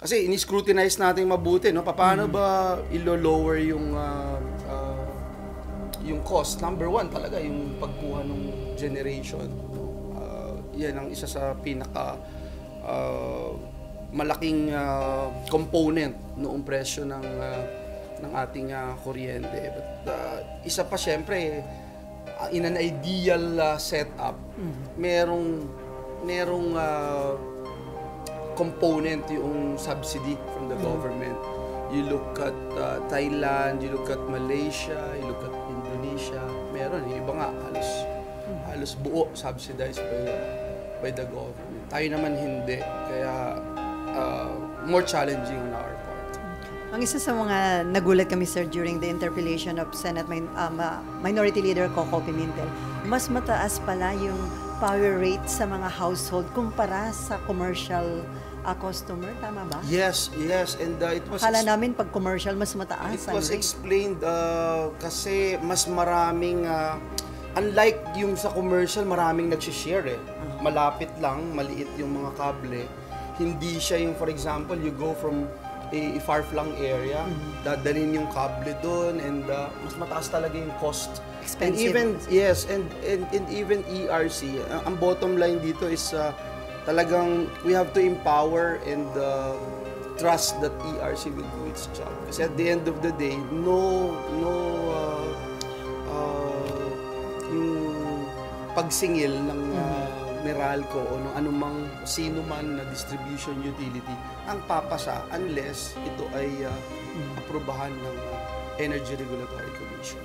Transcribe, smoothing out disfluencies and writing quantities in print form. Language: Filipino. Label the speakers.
Speaker 1: Kasi ini-scrutinize natin mabuti, no? Paano ba ilo-lower yung cost? Number one talaga, yung pagkuha ng generation. Yan ang isa sa pinaka malaking component noong presyo ng ating kuryente. But isa pa syempre, in an ideal setup, merong component yung subsidy from the government. You look at Thailand, you look at Malaysia, you look at Indonesia, meron. Yung iba nga, halos buo subsidized by the government. Tayo naman hindi. Kaya more challenging on our part.
Speaker 2: Ang isa sa mga nagulat kami, sir, during the interpellation of Senate Minority Leader Coco Pimentel, mas mataas pala yung power rate sa mga household kumpara sa commercial customer, tama ba?
Speaker 1: Yes. And it was...
Speaker 2: Akala namin pag commercial, mas mataas.
Speaker 1: It was explained kasi mas maraming... unlike yung sa commercial, maraming nagsishare eh. Malapit lang, maliit yung mga kable. Hindi siya yung, for example, you go from a far-flung area, dadalhin yung kable doon, and mas mataas talaga yung cost.
Speaker 2: Expensive.
Speaker 1: And even, yes, and even ERC, ang bottom line dito is talagang we have to empower and trust that ERC will do its job. Kasi at the end of the day, yung pagsingil ng Meralco o ng anumang sino man na distribution utility ang papasa unless ito ay aprobahan ng Energy Regulatory Commission.